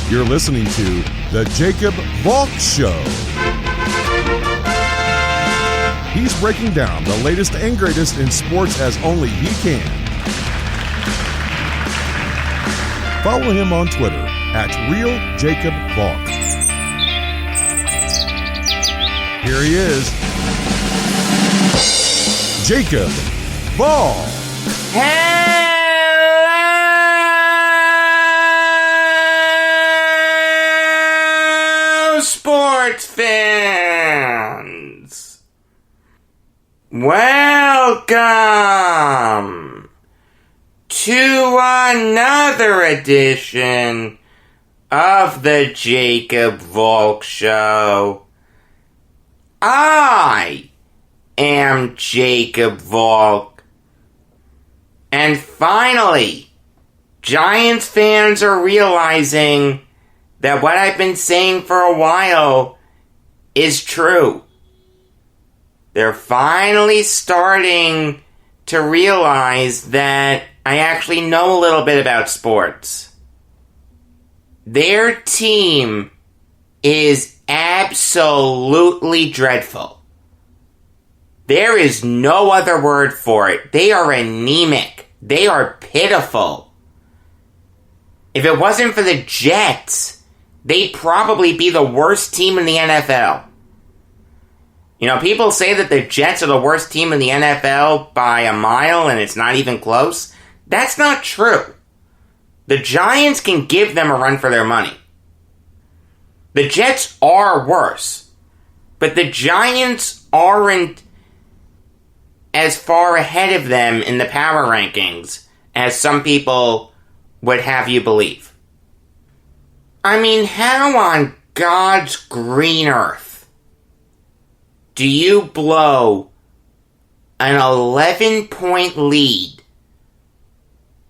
You're listening to The Jacob Valk Show. He's breaking down the latest and greatest in sports as only he can. Follow him on Twitter at RealJacobValk. Here he is, Jacob Valk. Hello, sports fans. Welcome to another edition of the Jacob Valk Show. I am Jacob Valk. And finally, Giants fans are realizing that what I've been saying for a while is true. They're finally starting to realize that I actually know a little bit about sports. Their team is absolutely dreadful. There is no other word for it. They are anemic. They are pitiful. If it wasn't for the Jets, they'd probably be the worst team in the NFL. You know, people say that the Jets are the worst team in the NFL by a mile and it's not even close. That's not true. The Giants can give them a run for their money. The Jets are worse, but the Giants aren't as far ahead of them in the power rankings as some people would have you believe. I mean, how on God's green earth do you blow an 11-point lead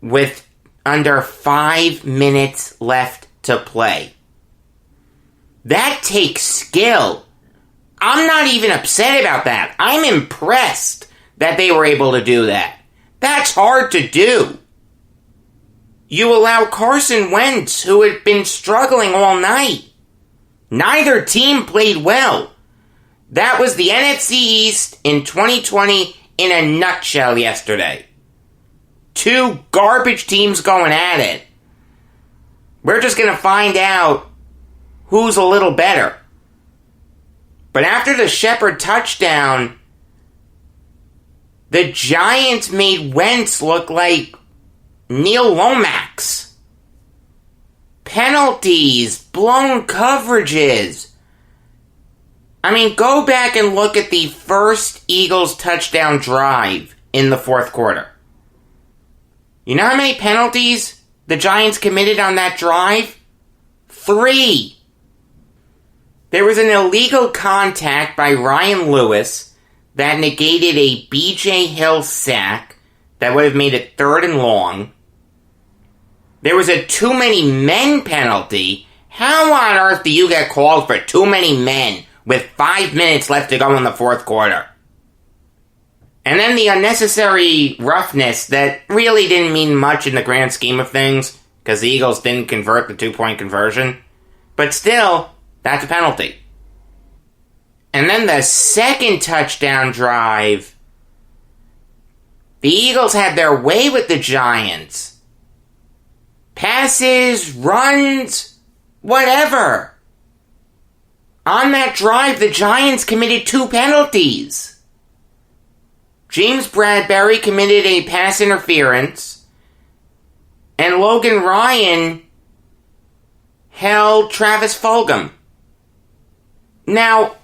with under 5 minutes left to play? That takes skill. I'm not even upset about that. I'm impressed that they were able to do that. That's hard to do. You allow Carson Wentz, who had been struggling all night. Neither team played well. That was the NFC East in 2020 in a nutshell yesterday. Two garbage teams going at it. We're just going to find out who's a little better. But after the Shepard touchdown, the Giants made Wentz look like Neil Lomax. Penalties, blown coverages. I mean, go back and look at the first Eagles touchdown drive in the fourth quarter. You know how many penalties the Giants committed on that drive? 3. There was an illegal contact by Ryan Lewis that negated a B.J. Hill sack that would have made it 3rd and long. There was a too many men penalty. How on earth do you get called for too many men with 5 minutes left to go in the fourth quarter? And then the unnecessary roughness that really didn't mean much in the grand scheme of things, because the Eagles didn't convert the 2-point conversion. But still, that's a penalty. And then the second touchdown drive, the Eagles had their way with the Giants. Passes, runs, whatever. On that drive, the Giants committed 2 penalties. James Bradbury committed a pass interference, and Logan Ryan held Travis Fulgham. Now,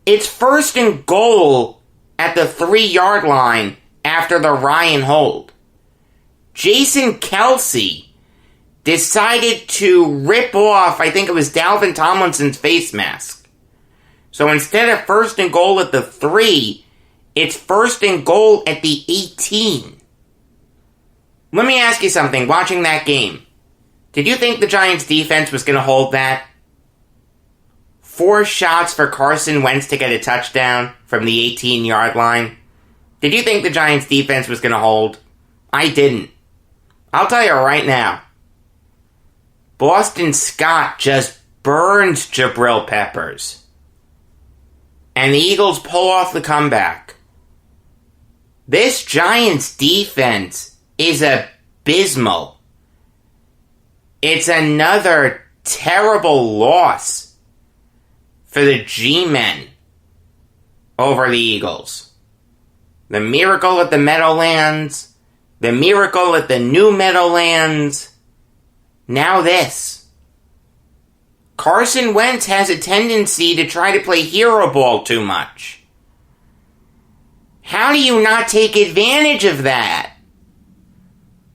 it's 1st and goal at the 3-yard line after the Ryan hold. Jason Kelce decided to rip off, I think it was Dalvin Tomlinson's face mask. So instead of 1st and goal at the 3, it's 1st and goal at the 18. Let me ask you something, watching that game. Did you think the Giants' defense was going to hold that? 4 shots for Carson Wentz to get a touchdown from the 18-yard line. Did you think the Giants' defense was going to hold? I didn't. I'll tell you right now. Boston Scott just burned Jabril Peppers. And the Eagles pull off the comeback. This Giants defense is abysmal. It's another terrible loss for the G-men over the Eagles. The miracle at the Meadowlands, the miracle at the new Meadowlands, now this. Carson Wentz has a tendency to try to play hero ball too much. How do you not take advantage of that?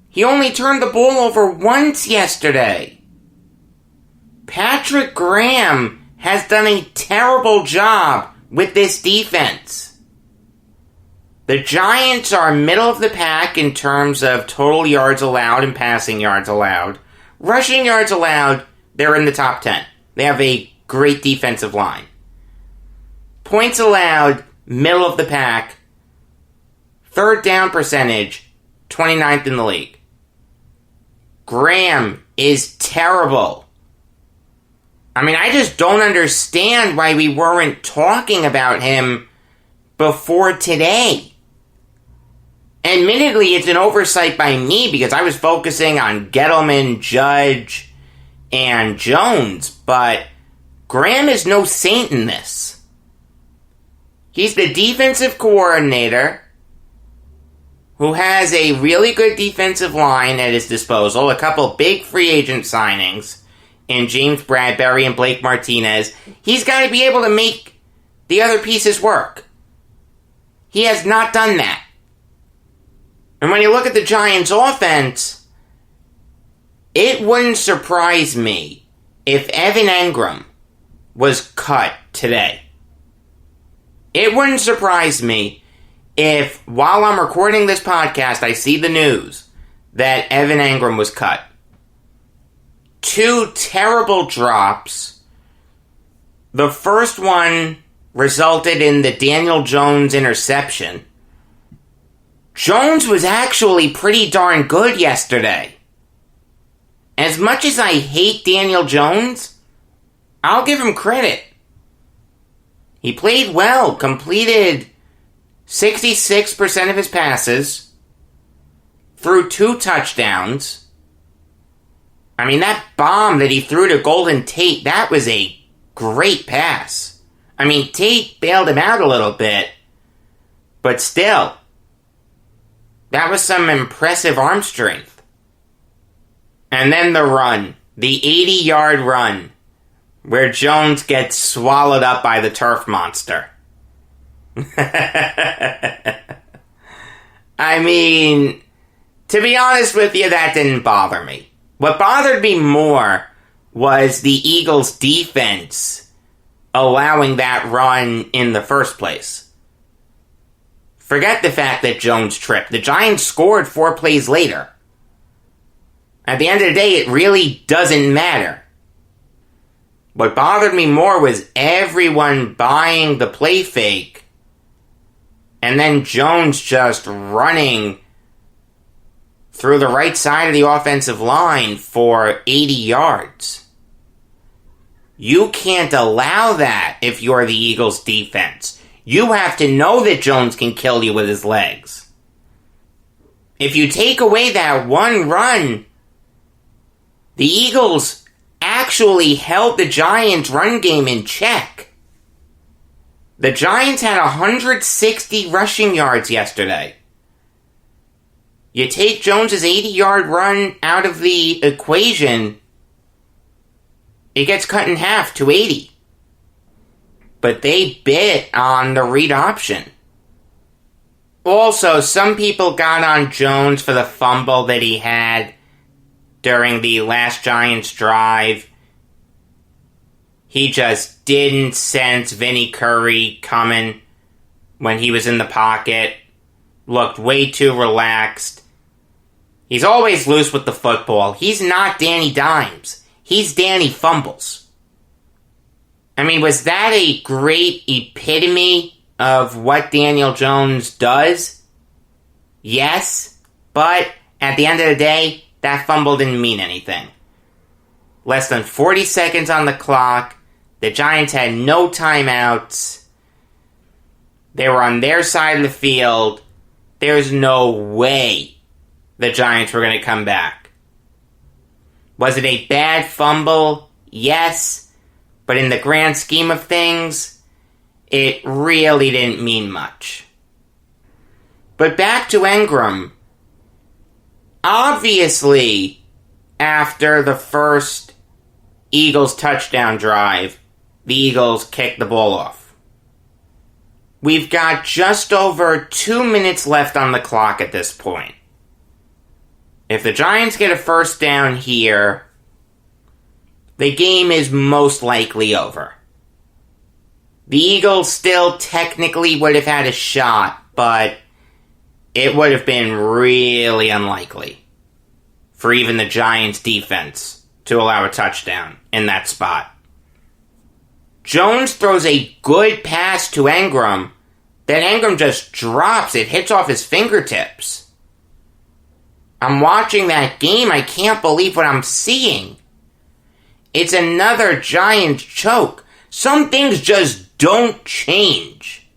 He only turned the ball over once yesterday. Patrick Graham has done a terrible job with this defense. The Giants are middle of the pack in terms of total yards allowed and passing yards allowed. Rushing yards allowed, they're in the top 10. They have a great defensive line. Points allowed, middle of the pack. Third down percentage, 29th in the league. Graham is terrible. I mean, I just don't understand why we weren't talking about him before today. Admittedly, it's an oversight by me because I was focusing on Gettleman, Judge, and Jones, but Graham is no saint in this. He's the defensive coordinator who has a really good defensive line at his disposal, a couple big free agent signings in James Bradbury and Blake Martinez. He's got to be able to make the other pieces work. He has not done that. And when you look at the Giants' offense, it wouldn't surprise me if Evan Engram was cut today. It wouldn't surprise me if, while I'm recording this podcast, I see the news that Evan Engram was cut. 2 terrible drops. The first one resulted in the Daniel Jones interception. Jones was actually pretty darn good yesterday. As much as I hate Daniel Jones, I'll give him credit. He played well, completed 66% of his passes, threw 2 touchdowns. I mean, that bomb that he threw to Golden Tate, that was a great pass. I mean, Tate bailed him out a little bit, but still, that was some impressive arm strength. And then the run, the 80-yard run, where Jones gets swallowed up by the turf monster. I mean, to be honest with you, that didn't bother me. What bothered me more was the Eagles' defense allowing that run in the first place. Forget the fact that Jones tripped. The Giants scored 4 plays later. At the end of the day, it really doesn't matter. What bothered me more was everyone buying the play fake and then Jones just running through the right side of the offensive line for 80 yards. You can't allow that if you're the Eagles' defense. You have to know that Jones can kill you with his legs. If you take away that one run, the Eagles actually held the Giants' run game in check. The Giants had 160 rushing yards yesterday. You take Jones's 80-yard run out of the equation, it gets cut in half to 80. But they bit on the read option. Also, some people got on Jones for the fumble that he had during the last Giants drive. He just didn't sense Vinny Curry coming when he was in the pocket. Looked way too relaxed. He's always loose with the football. He's not Danny Dimes. He's Danny Fumbles. I mean, was that a great epitome of what Daniel Jones does? Yes, but at the end of the day, that fumble didn't mean anything. less than 40 seconds on the clock. The Giants had no timeouts. They were on their side of the field. There's no way the Giants were going to come back. Was it a bad fumble? Yes. But in the grand scheme of things, it really didn't mean much. But back to Ingram. Obviously, after the first Eagles touchdown drive, the Eagles kicked the ball off. We've got just over 2 minutes left on the clock at this point. If the Giants get a first down here, the game is most likely over. The Eagles still technically would have had a shot, but it would have been really unlikely for even the Giants' defense to allow a touchdown in that spot. Jones throws a good pass to Ingram that Ingram just drops. It hits off his fingertips. I'm watching that game. I can't believe what I'm seeing. It's another Giants choke. Some things just don't change.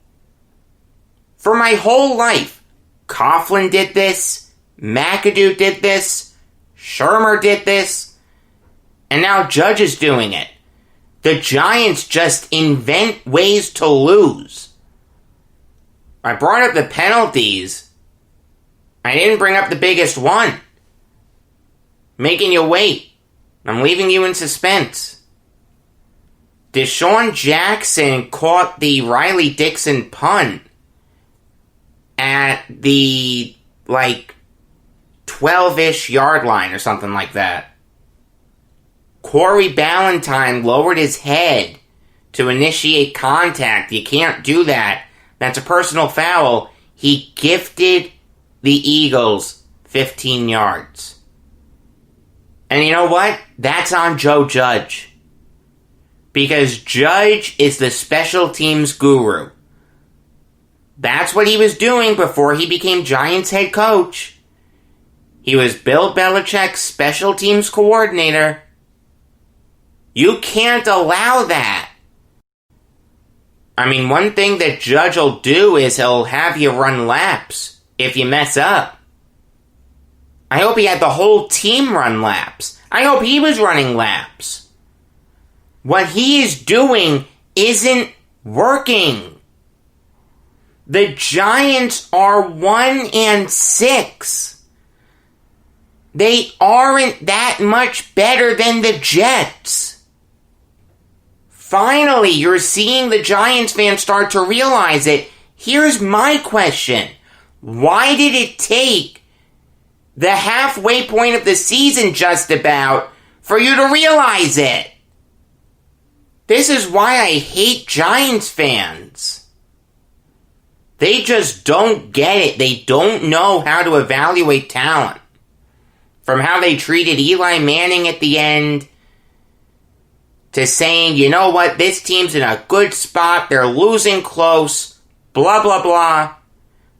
For my whole life, Coughlin did this, McAdoo did this, Shermer did this, and now Judge is doing it. The Giants just invent ways to lose. I brought up the penalties. I didn't bring up the biggest one. Making you wait. I'm leaving you in suspense. Deshaun Jackson caught the Riley Dixon punt at the, 12-ish yard line or something like that. Corey Ballantyne lowered his head to initiate contact. You can't do that. That's a personal foul. He gifted the Eagles 15 yards. And you know what? That's on Joe Judge. Because Judge is the special teams guru. That's what he was doing before he became Giants head coach. He was Bill Belichick's special teams coordinator. You can't allow that. I mean, one thing that Judge will do is he'll have you run laps if you mess up. I hope he had the whole team run laps. I hope he was running laps. What he is doing isn't working. The Giants are 1-6. They aren't that much better than the Jets. Finally, you're seeing the Giants fans start to realize it. Here's my question. Why did it take the halfway point of the season just about for you to realize it? This is why I hate Giants fans. They just don't get it. They don't know how to evaluate talent. From how they treated Eli Manning at the end, to saying, you know what, this team's in a good spot, they're losing close, blah, blah, blah.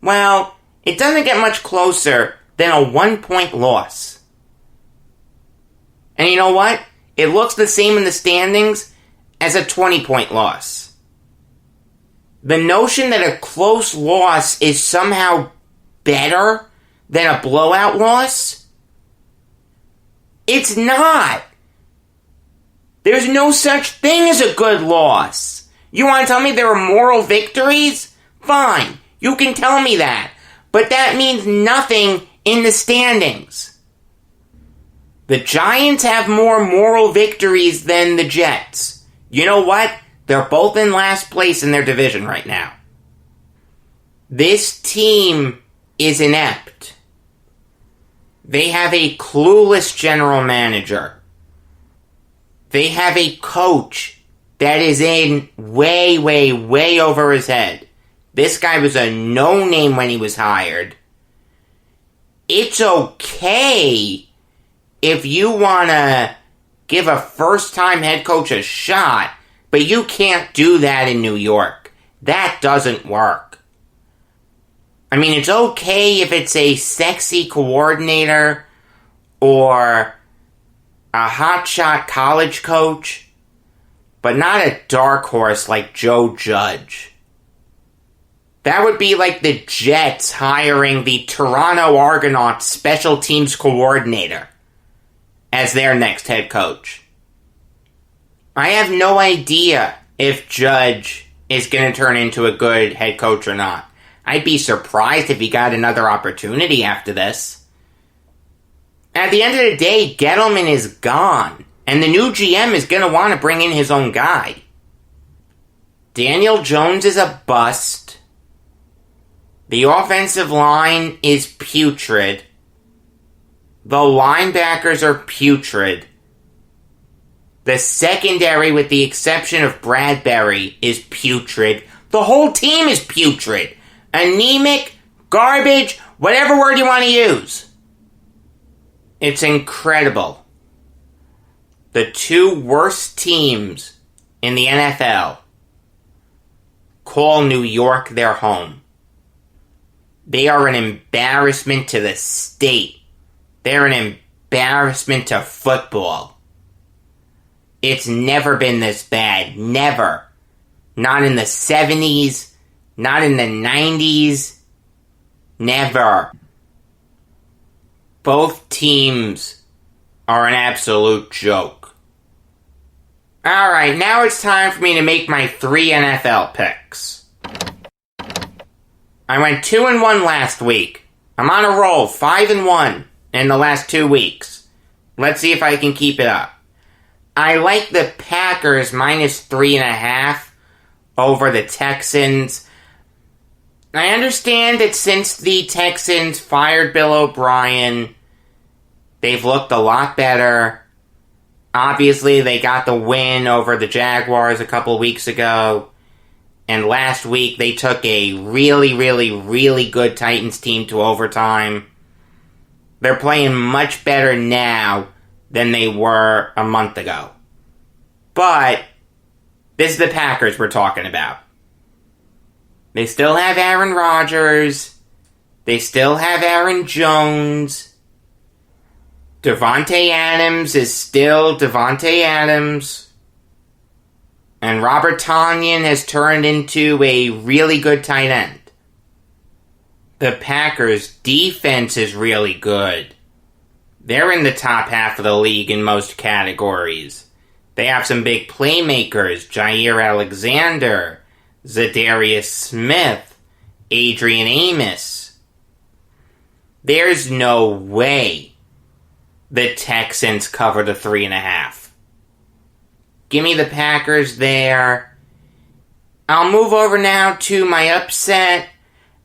Well, it doesn't get much closer than a 1-point loss. And you know what? It looks the same in the standings as a 20-point loss. The notion that a close loss is somehow better than a blowout loss? It's not. There's no such thing as a good loss. You want to tell me there are moral victories? Fine, you can tell me that. But that means nothing in the standings. The Giants have more moral victories than the Jets. You know what? They're both in last place in their division right now. This team is inept. They have a clueless general manager. They have a coach that is in way, way, way over his head. This guy was a no-name when he was hired. It's okay if you want to give a first-time head coach a shot, but you can't do that in New York. That doesn't work. I mean, it's okay if it's a sexy coordinator or a hotshot college coach, but not a dark horse like Joe Judge. That would be like the Jets hiring the Toronto Argonauts special teams coordinator as their next head coach. I have no idea if Judge is going to turn into a good head coach or not. I'd be surprised if he got another opportunity after this. At the end of the day, Gettleman is gone, and the new GM is going to want to bring in his own guy. Daniel Jones is a bust. The offensive line is putrid. The linebackers are putrid. The secondary, with the exception of Bradbury, is putrid. The whole team is putrid. Anemic, garbage, whatever word you want to use. It's incredible. The two worst teams in the NFL call New York their home. They are an embarrassment to the state. They're an embarrassment to football. It's never been this bad. Never. Not in the 70s. Not in the 90s. Never. Both teams are an absolute joke. Alright, now it's time for me to make my 3 NFL picks. I went 2-1 last week. I'm on a roll, 5-1 in the last 2 weeks. Let's see if I can keep it up. I like the Packers minus 3.5 over the Texans. I understand that since the Texans fired Bill O'Brien, they've looked a lot better. Obviously, they got the win over the Jaguars a couple weeks ago. And last week, they took a really, really, really good Titans team to overtime. They're playing much better now than they were a month ago. But this is the Packers we're talking about. They still have Aaron Rodgers. They still have Aaron Jones. Devontae Adams is still Devontae Adams. And Robert Tonyan has turned into a really good tight end. The Packers' defense is really good. They're in the top half of the league in most categories. They have some big playmakers: Jair Alexander, Zadarius Smith, Adrian Amos. There's no way the Texans cover the 3.5. Give me the Packers there. I'll move over now to my upset.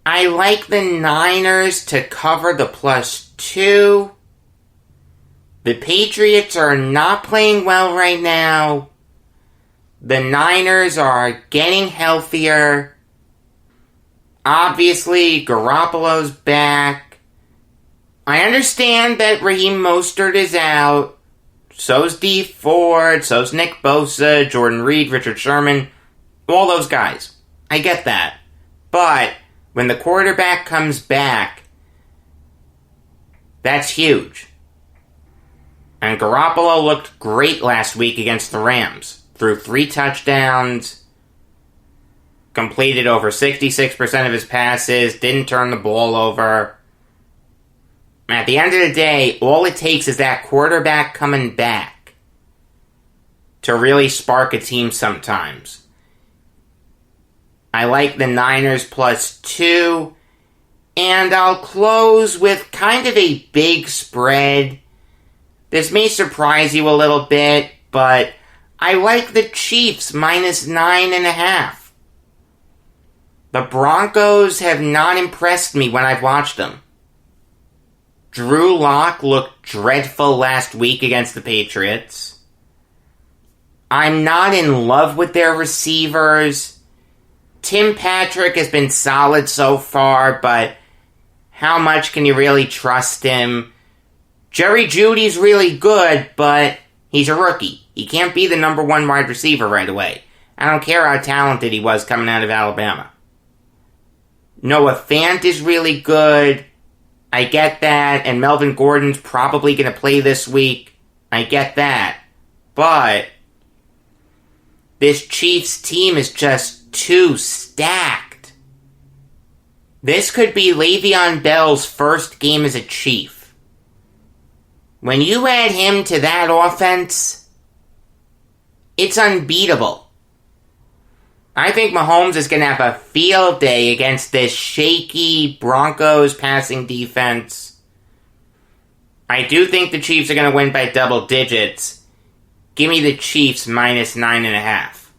I like the Niners to cover the +2. The Patriots are not playing well right now. The Niners are getting healthier. Obviously, Garoppolo's back. I understand that Raheem Mostert is out. So's Dee Ford, so's Nick Bosa, Jordan Reed, Richard Sherman. All those guys. I get that. But when the quarterback comes back, that's huge. And Garoppolo looked great last week against the Rams. Threw 3 touchdowns, completed over 66% of his passes, didn't turn the ball over. At the end of the day, all it takes is that quarterback coming back to really spark a team sometimes. I like the Niners +2, and I'll close with kind of a big spread. This may surprise you a little bit, but I like the Chiefs minus 9.5. The Broncos have not impressed me when I've watched them. Drew Lock looked dreadful last week against the Patriots. I'm not in love with their receivers. Tim Patrick has been solid so far, but how much can you really trust him? Jerry Jeudy's really good, but he's a rookie. He can't be the number 1 wide receiver right away. I don't care how talented he was coming out of Alabama. Noah Fant is really good. I get that, and Melvin Gordon's probably going to play this week. I get that. But this Chiefs team is just too stacked. This could be Le'Veon Bell's first game as a Chief. When you add him to that offense, it's unbeatable. I think Mahomes is going to have a field day against this shaky Broncos passing defense. I do think the Chiefs are going to win by double digits. Give me the Chiefs minus 9.5.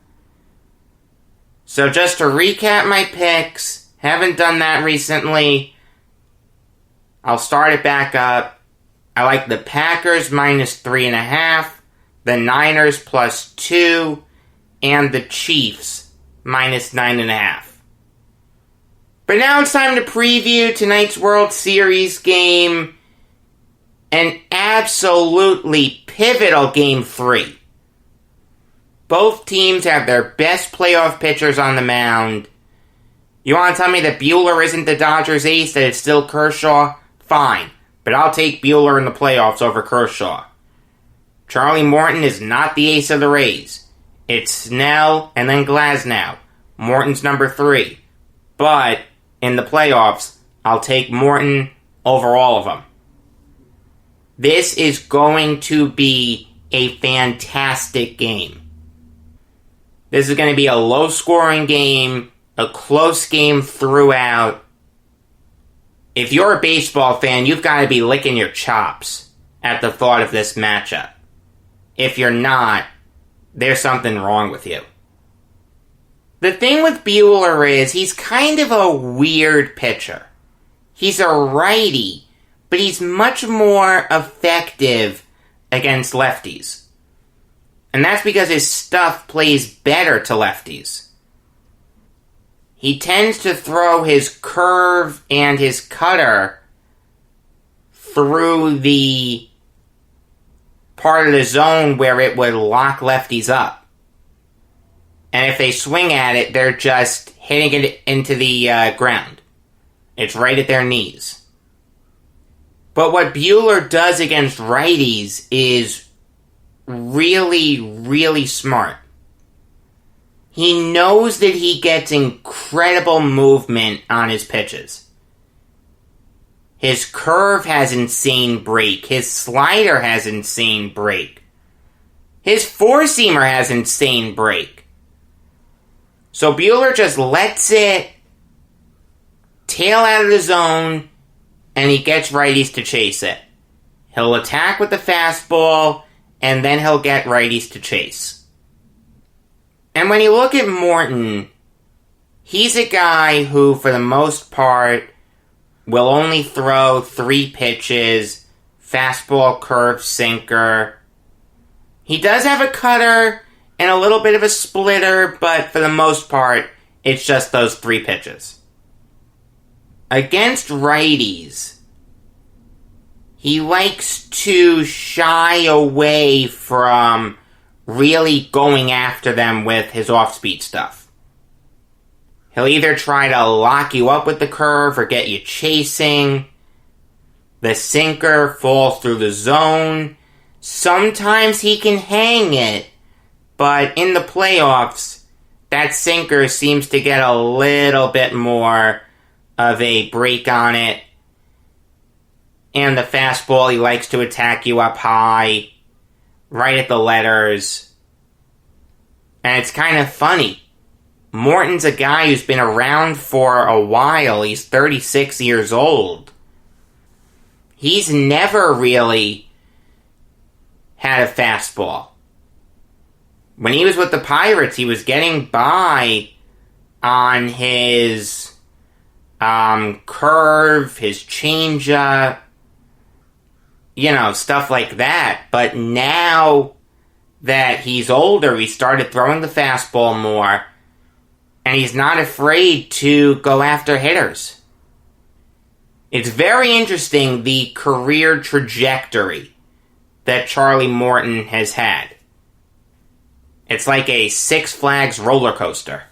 So just to recap my picks, haven't done that recently. I'll start it back up. I like the Packers minus 3.5, the Niners plus 2, and the Chiefs minus 9.5. But now it's time to preview tonight's World Series game. An absolutely pivotal Game 3. Both teams have their best playoff pitchers on the mound. You want to tell me that Buehler isn't the Dodgers ace, that it's still Kershaw? Fine, but I'll take Buehler in the playoffs over Kershaw. Charlie Morton is not the ace of the Rays. It's Snell and then Glasnow. Morton's number 3. But in the playoffs, I'll take Morton over all of them. This is going to be a fantastic game. This is going to be a low-scoring game, a close game throughout. If you're a baseball fan, you've got to be licking your chops at the thought of this matchup. If you're not, there's something wrong with you. The thing with Buehler is he's kind of a weird pitcher. He's a righty, but he's much more effective against lefties. And that's because his stuff plays better to lefties. He tends to throw his curve and his cutter through the part of the zone where it would lock lefties up. And if they swing at it, they're just hitting it into the ground. It's right at their knees. But what Buehler does against righties is really, really smart. He knows that he gets incredible movement on his pitches. His curve has insane break. His slider has insane break. His four-seamer has insane break. So Buehler just lets it tail out of the zone, and he gets righties to chase it. He'll attack with the fastball, and then he'll get righties to chase. And when you look at Morton, he's a guy who, for the most part, will only throw 3 pitches, fastball, curve, sinker. He does have a cutter and a little bit of a splitter, but for the most part, it's just those 3 pitches. Against righties, he likes to shy away from really going after them with his off-speed stuff. He'll either try to lock you up with the curve or get you chasing. The sinker falls through the zone. Sometimes he can hang it, but in the playoffs, that sinker seems to get a little bit more of a break on it. And the fastball, he likes to attack you up high, right at the letters. And it's kind of funny. Morton's a guy who's been around for a while. He's 36 years old. He's never really had a fastball. When he was with the Pirates, he was getting by on his curve, his changeup, stuff like that. But now that he's older, he started throwing the fastball more, and he's not afraid to go after hitters. It's very interesting, the career trajectory that Charlie Morton has had. It's like a Six Flags roller coaster.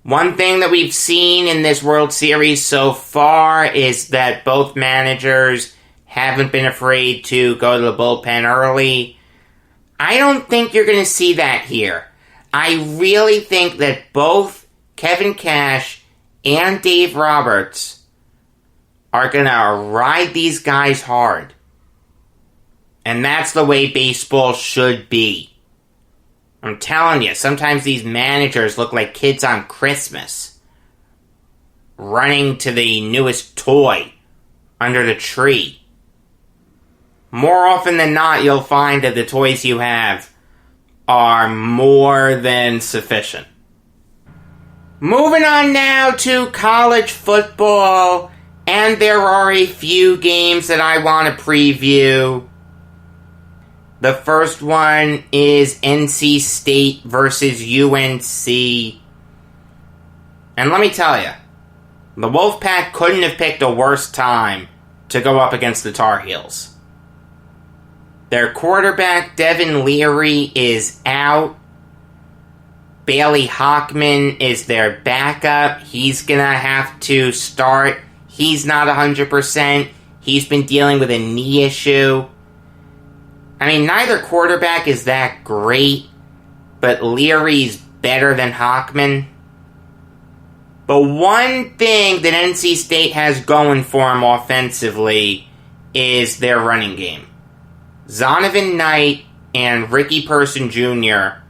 One thing that we've seen in this World Series so far is that both managers haven't been afraid to go to the bullpen early. I don't think you're going to see that here. I really think that both Kevin Cash and Dave Roberts are going to ride these guys hard. And that's the way baseball should be. I'm telling you, sometimes these managers look like kids on Christmas, running to the newest toy under the tree. More often than not, you'll find that the toys you have are more than sufficient. Moving on now to college football, and there are a few games that I want to preview. The first one is NC State versus UNC. And let me tell you, the Wolfpack couldn't have picked a worse time to go up against the Tar Heels. Their quarterback, Devin Leary, is out. Bailey Hockman is their backup. He's going to have to start. He's not 100%. He's been dealing with a knee issue. I mean, neither quarterback is that great, but Leary's better than Hockman. But one thing that NC State has going for them offensively is their running game. Zonovan Knight and Ricky Person Jr.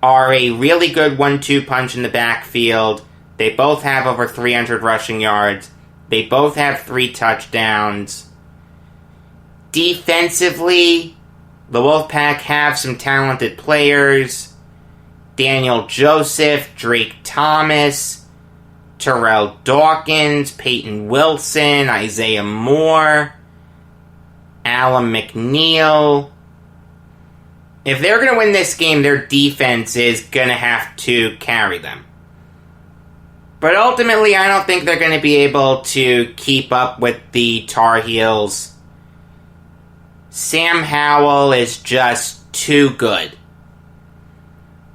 are a really good 1-2 punch in the backfield. They both have over 300 rushing yards. They both have 3 touchdowns. Defensively, the Wolfpack have some talented players. Daniel Joseph, Drake Thomas, Terrell Dawkins, Peyton Wilson, Isaiah Moore, Alan McNeil. If they're going to win this game, their defense is going to have to carry them. But ultimately, I don't think they're going to be able to keep up with the Tar Heels. Sam Howell is just too good.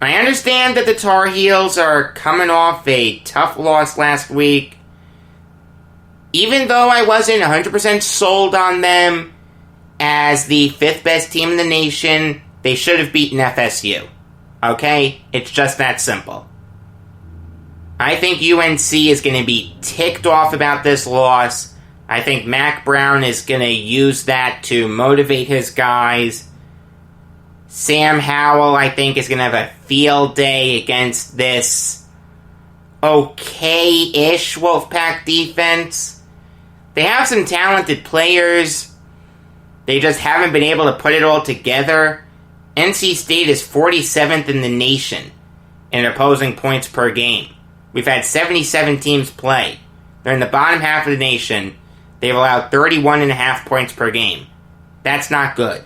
I understand that the Tar Heels are coming off a tough loss last week. Even though I wasn't 100% sold on them as the 5th best team in the nation, they should have beaten FSU. Okay? It's just that simple. I think UNC is going to be ticked off about this loss. I think Mac Brown is going to use that to motivate his guys. Sam Howell, I think, is going to have a field day against this okay-ish Wolfpack defense. They have some talented players. They just haven't been able to put it all together. NC State is 47th in the nation in opposing points per game. We've had 77 teams play. They're in the bottom half of the nation. They've allowed 31.5 points per game. That's not good.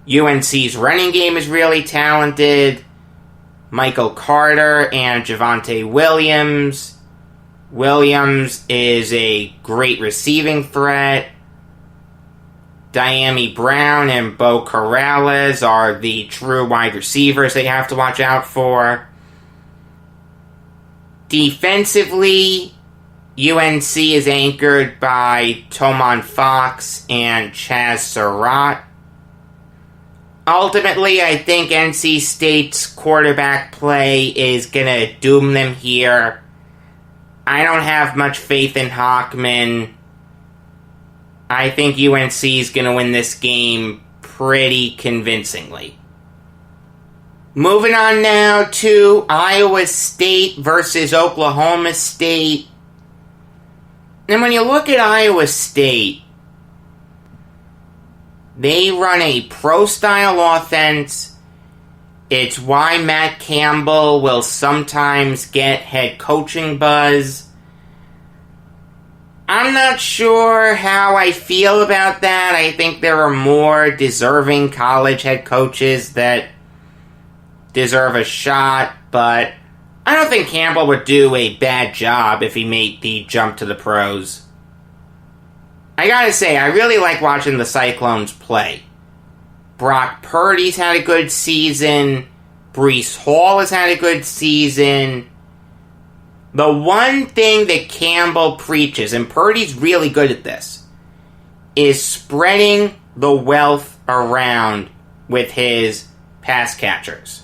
UNC's running game is really talented. Michael Carter and Javonte Williams. Williams is a great receiving threat. Diami Brown and Bo Corrales are the true wide receivers that you have to watch out for. Defensively, UNC is anchored by Tomon Fox and Chaz Surratt. Ultimately, I think NC State's quarterback play is going to doom them here. I don't have much faith in Hockman. I think UNC is going to win this game pretty convincingly. Moving on now to Iowa State versus Oklahoma State. And when you look at Iowa State, they run a pro-style offense. It's why Matt Campbell will sometimes get head coaching buzz. I'm not sure how I feel about that. I think there are more deserving college head coaches that deserve a shot, but I don't think Campbell would do a bad job if he made the jump to the pros. I gotta say, I really like watching the Cyclones play. Brock Purdy's had a good season. Breece Hall has had a good season. The one thing that Campbell preaches, and Purdy's really good at this, is spreading the wealth around with his pass catchers.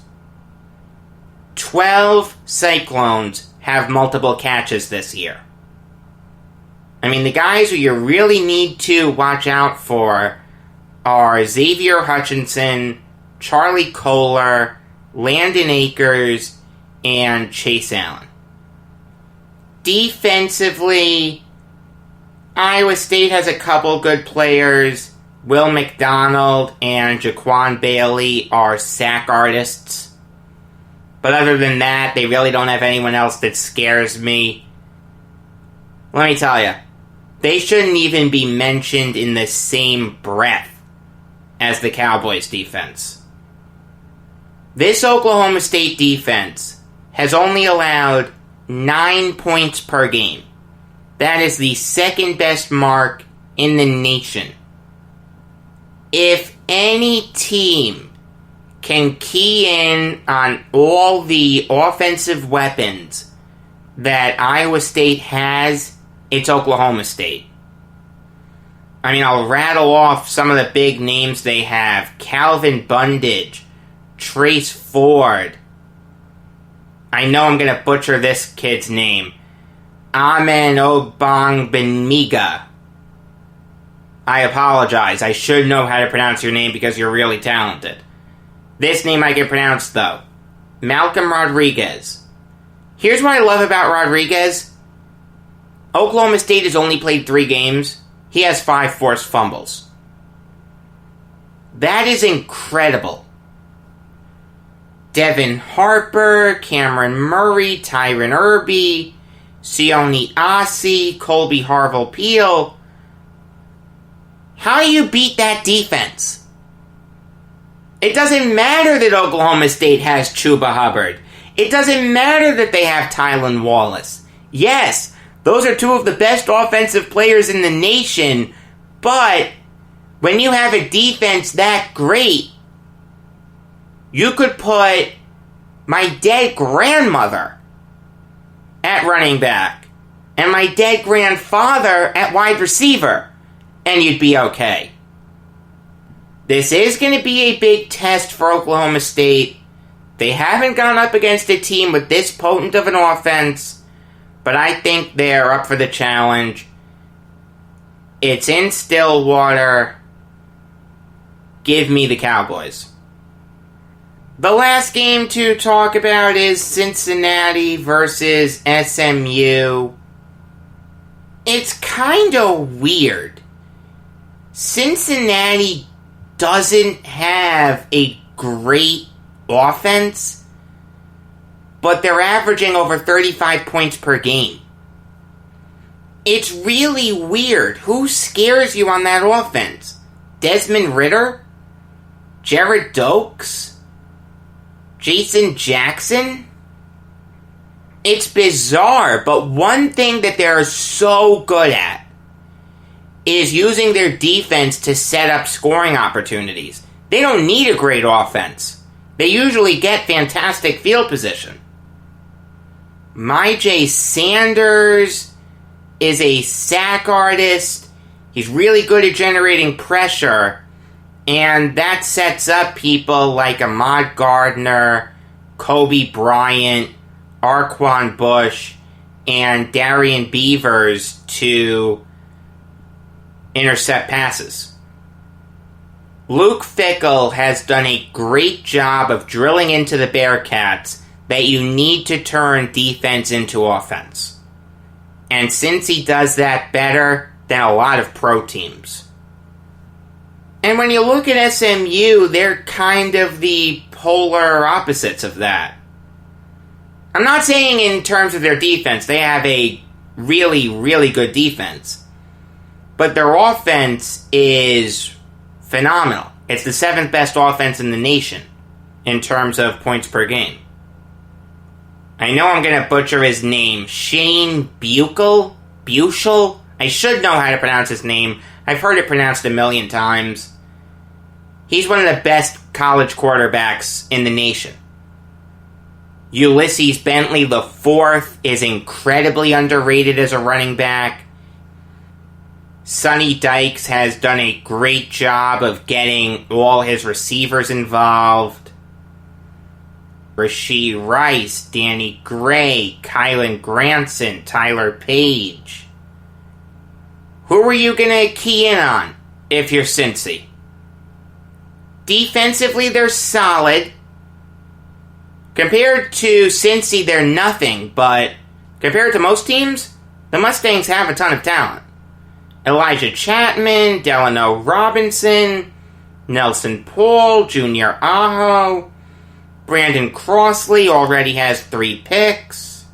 12 Cyclones have multiple catches this year. I mean, the guys who you really need to watch out for are Xavier Hutchinson, Charlie Kohler, Landon Akers, and Chase Allen. Defensively, Iowa State has a couple good players. Will McDonald and Jaquan Bailey are sack artists. But other than that, they really don't have anyone else that scares me. Let me tell you, they shouldn't even be mentioned in the same breath as the Cowboys defense. This Oklahoma State defense has only allowed 9 points per game. That is the second best mark in the nation. If any team can key in on all the offensive weapons that Iowa State has, it's Oklahoma State. I mean, I'll rattle off some of the big names they have. Calvin Bundage, Trace Ford. I know I'm going to butcher this kid's name. Amen Ogbongbemiga. I apologize. I should know how to pronounce your name because you're really talented. This name I can pronounce, though. Malcolm Rodriguez. Here's what I love about Rodriguez. Oklahoma State has only played 3 games. He has 5 forced fumbles. That is incredible. Devin Harper, Cameron Murray, Tyron Irby, Sione Asi, Colby Harville-Peel. How do you beat that defense? It doesn't matter that Oklahoma State has Chuba Hubbard. It doesn't matter that they have Tylan Wallace. Yes, those are 2 of the best offensive players in the nation, but when you have a defense that great, you could put my dead grandmother at running back and my dead grandfather at wide receiver, and you'd be okay. This is going to be a big test for Oklahoma State. They haven't gone up against a team with this potent of an offense, but I think they're up for the challenge. It's in Stillwater. Give me the Cowboys. The last game to talk about is Cincinnati versus SMU. It's kind of weird. Cincinnati doesn't have a great offense, but they're averaging over 35 points per game. It's really weird. Who scares you on that offense? Desmond Ridder? Jared Dokes? Jason Jackson? It's bizarre, but one thing that they're so good at is using their defense to set up scoring opportunities. They don't need a great offense. They usually get fantastic field position. Myjai Sanders is a sack artist. He's really good at generating pressure, and that sets up people like Ahmad Gardner, Kobe Bryant, Arquan Bush, and Darian Beavers to intercept passes. Luke Fickell has done a great job of drilling into the Bearcats that you need to turn defense into offense. And since he does that better than a lot of pro teams. And when you look at SMU, they're kind of the polar opposites of that. I'm not saying in terms of their defense. They have a really, really good defense. But their offense is phenomenal. It's the 7th best offense in the nation in terms of points per game. I know I'm going to butcher his name. Shane Buechel? I should know how to pronounce his name. I've heard it pronounced a million times. He's one of the best college quarterbacks in the nation. Ulysses Bentley IV is incredibly underrated as a running back. Sonny Dykes has done a great job of getting all his receivers involved. Rashee Rice, Danny Gray, Kylan Granson, Tyler Page. Who are you going to key in on if you're Cincy? Defensively, they're solid. Compared to Cincy, they're nothing, but compared to most teams, the Mustangs have a ton of talent. Elijah Chapman, Delano Robinson, Nelson Paul, Junior Aho, Brandon Crossley already has 3 picks.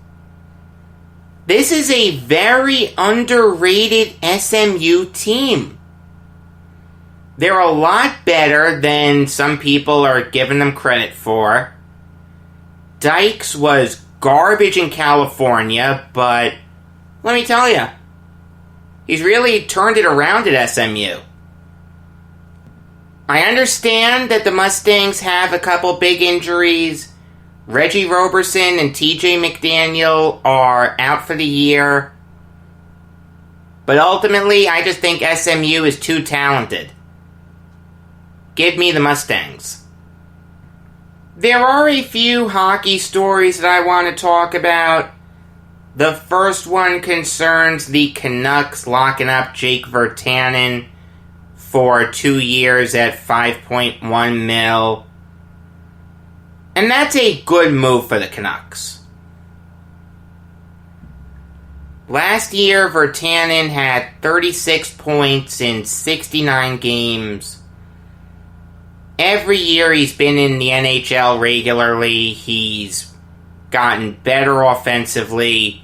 This is a very underrated SMU team. They're a lot better than some people are giving them credit for. Dykes was garbage in California, but let me tell you, he's really turned it around at SMU. I understand that the Mustangs have a couple big injuries. Reggie Roberson and TJ McDaniel are out for the year. But ultimately, I just think SMU is too talented. Give me the Mustangs. There are a few hockey stories that I want to talk about. The first one concerns the Canucks locking up Jake Virtanen for 2 years at $5.1 million. And that's a good move for the Canucks. Last year, Virtanen had 36 points in 69 games. Every year he's been in the NHL regularly, he's gotten better offensively.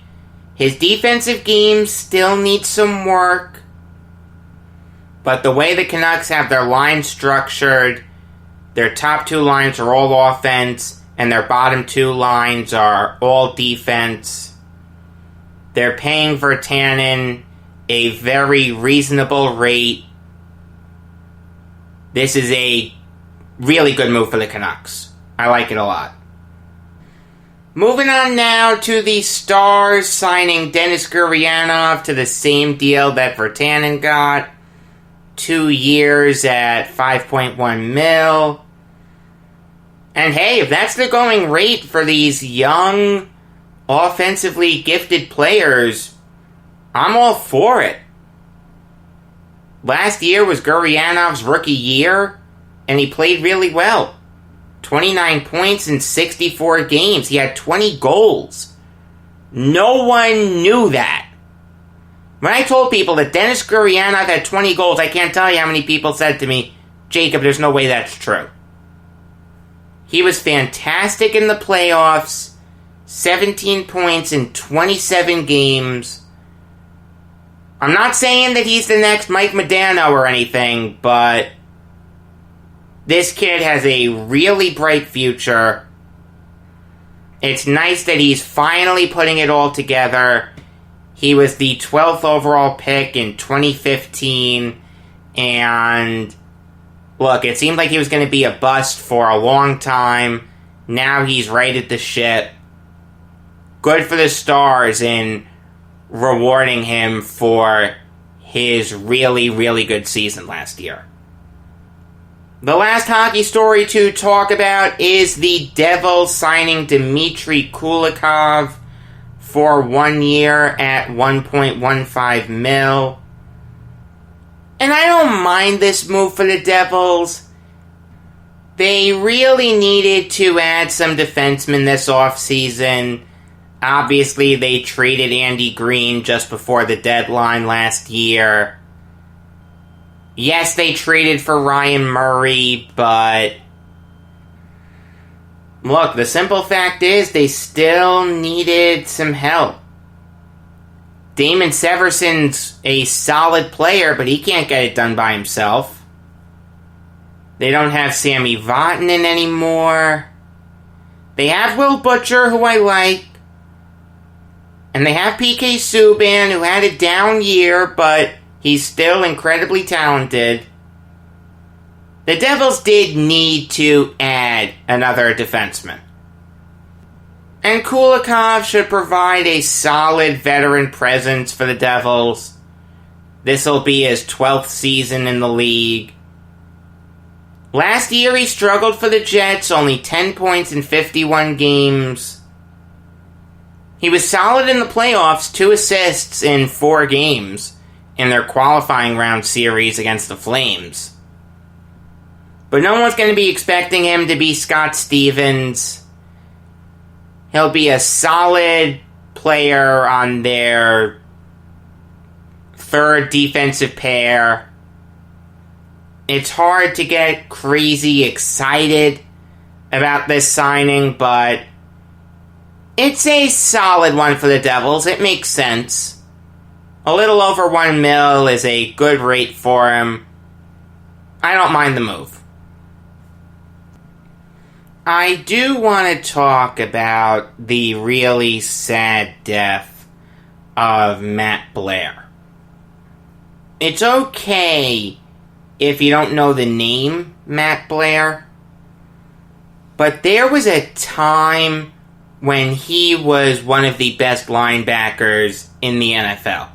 His defensive game still needs some work. But the way the Canucks have their line structured, their top 2 lines are all offense, and their bottom 2 lines are all defense. They're paying Virtanen a very reasonable rate. This is a really good move for the Canucks. I like it a lot. Moving on now to the Stars signing Denis Gurianov to the same deal that Virtanen got. 2 years at $5.1 million. And hey, if that's the going rate for these young, offensively gifted players, I'm all for it. Last year was Gurianov's rookie year, and he played really well. 29 points in 64 games. He had 20 goals. No one knew that. When I told people that Denis Gurianov had 20 goals, I can't tell you how many people said to me, Jacob, there's no way that's true. He was fantastic in the playoffs. 17 points in 27 games. I'm not saying that he's the next Mike Modano or anything, but this kid has a really bright future. It's nice that he's finally putting it all together. He was the 12th overall pick in 2015, and look, it seemed like he was going to be a bust for a long time. Now he's righted the ship. Good for the Stars in rewarding him for his really, really good season last year. The last hockey story to talk about is the Devils signing Dmitry Kulikov for 1 year at $1.15 million. And I don't mind this move for the Devils. They really needed to add some defensemen this offseason. Obviously, they traded Andy Green just before the deadline last year. Yes, they traded for Ryan Murray, but look, the simple fact is they still needed some help. Damon Severson's a solid player, but he can't get it done by himself. They don't have Sammy Vatanen anymore. They have Will Butcher, who I like. And they have PK Subban, who had a down year, but he's still incredibly talented. The Devils did need to add another defenseman. And Kulikov should provide a solid veteran presence for the Devils. This will be his 12th season in the league. Last year he struggled for the Jets, only 10 points in 51 games. He was solid in the playoffs, 2 assists in 4 games in their qualifying round series against the Flames. But no one's going to be expecting him to be Scott Stevens. He'll be a solid player on their third defensive pair. It's hard to get crazy excited about this signing, but it's a solid one for the Devils. It makes sense. A little over $1 million is a good rate for him. I don't mind the move. I do want to talk about the really sad death of Matt Blair. It's okay if you don't know the name Matt Blair, but there was a time when he was one of the best linebackers in the NFL.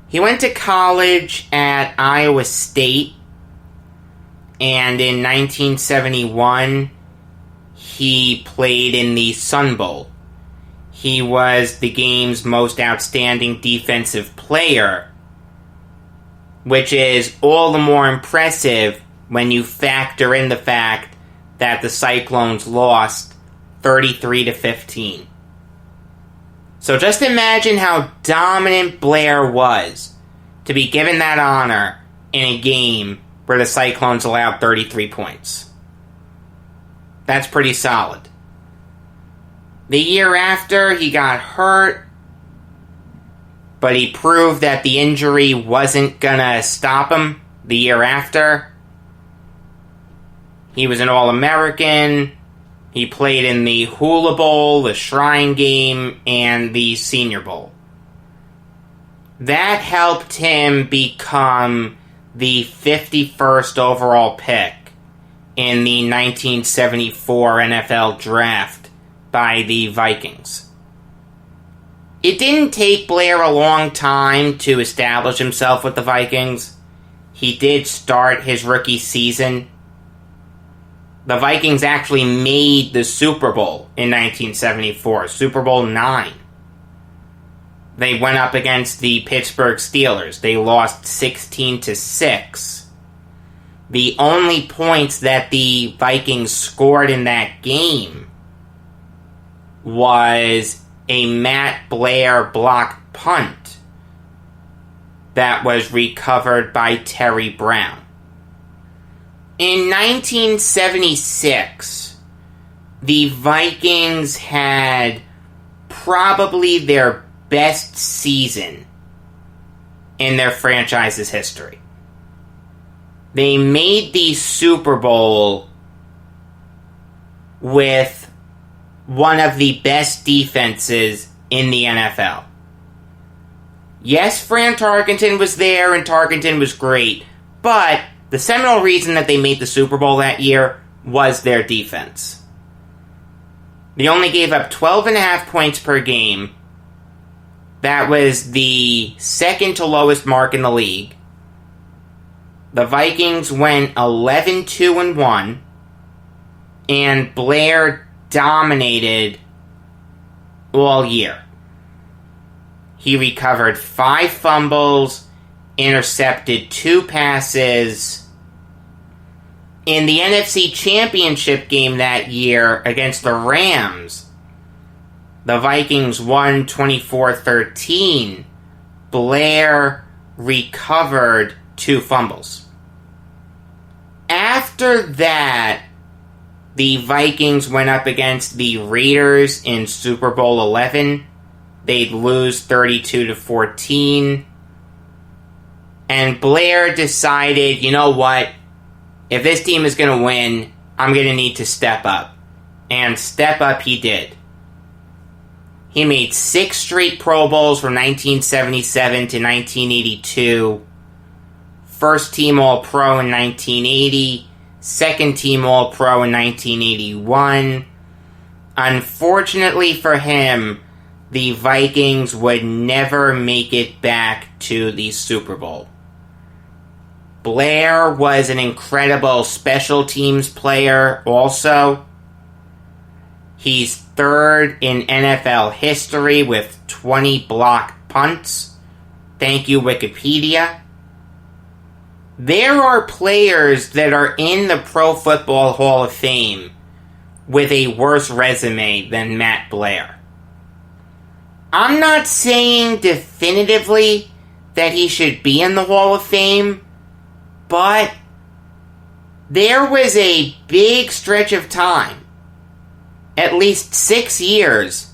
He went to college at Iowa State, and in 1971, he played in the Sun Bowl. He was the game's most outstanding defensive player, which is all the more impressive when you factor in the fact that the Cyclones lost 33-15. So just imagine how dominant Blair was to be given that honor in a game where the Cyclones allowed 33 points. That's pretty solid. The year after, he got hurt, but he proved that the injury wasn't gonna stop him the year after. He was an All-American. He played in the Hula Bowl, the Shrine Game, and the Senior Bowl. That helped him become the 51st overall pick in the 1974 NFL Draft by the Vikings. It didn't take Blair a long time to establish himself with the Vikings. He did start his rookie season. The Vikings actually made the Super Bowl in 1974, Super Bowl IX. They went up against the Pittsburgh Steelers. They lost 16-6. The only points that the Vikings scored in that game was a Matt Blair blocked punt that was recovered by Terry Brown. In 1976, the Vikings had probably their best season in their franchise's history. They made the Super Bowl with one of the best defenses in the NFL. Yes, Fran Tarkenton was there, and Tarkenton was great, but the seminal reason that they made the Super Bowl that year was their defense. They only gave up 12.5 points per game. That was the second to lowest mark in the league. The Vikings went 11-2-1, and Blair dominated all year. He recovered 5 fumbles, intercepted 2 passes. In the NFC Championship game that year against the Rams, the Vikings won 24-13. Blair recovered 2 fumbles. After that, the Vikings went up against the Raiders in Super Bowl 11. They'd lose 32-14. And Blair decided, you know what? If this team is going to win, I'm going to need to step up. And step up he did. He made 6 straight Pro Bowls from 1977 to 1982. First team All-Pro in 1980. Second team All-Pro in 1981. Unfortunately for him, the Vikings would never make it back to the Super Bowl. Blair was an incredible special teams player also. He's third in NFL history with 20 blocked punts. Thank you, Wikipedia. There are players that are in the Pro Football Hall of Fame with a worse resume than Matt Blair. I'm not saying definitively that he should be in the Hall of Fame, but there was a big stretch of time, at least 6 years,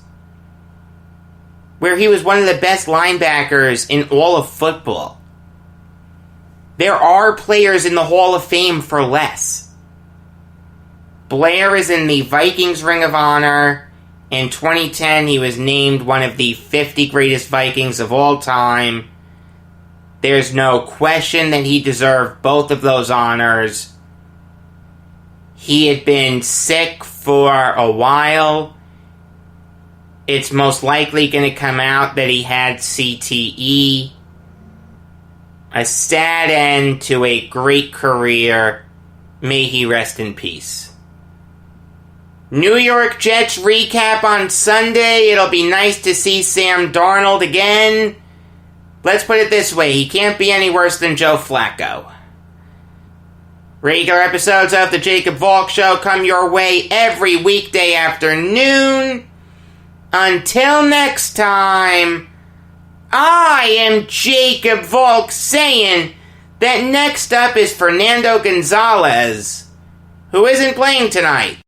where he was one of the best linebackers in all of football. There are players in the Hall of Fame for less. Blair is in the Vikings Ring of Honor. In 2010, he was named one of the 50 greatest Vikings of all time. There's no question that he deserved both of those honors. He had been sick for a while. It's most likely going to come out that he had CTE. A sad end to a great career. May he rest in peace. New York Jets recap on Sunday. It'll be nice to see Sam Darnold again. Let's put it this way, he can't be any worse than Joe Flacco. Regular episodes of The Jacob Valk Show come your way every weekday afternoon. Until next time, I am Jacob Valk saying that next up is Fernando Gonzalez, who isn't playing tonight.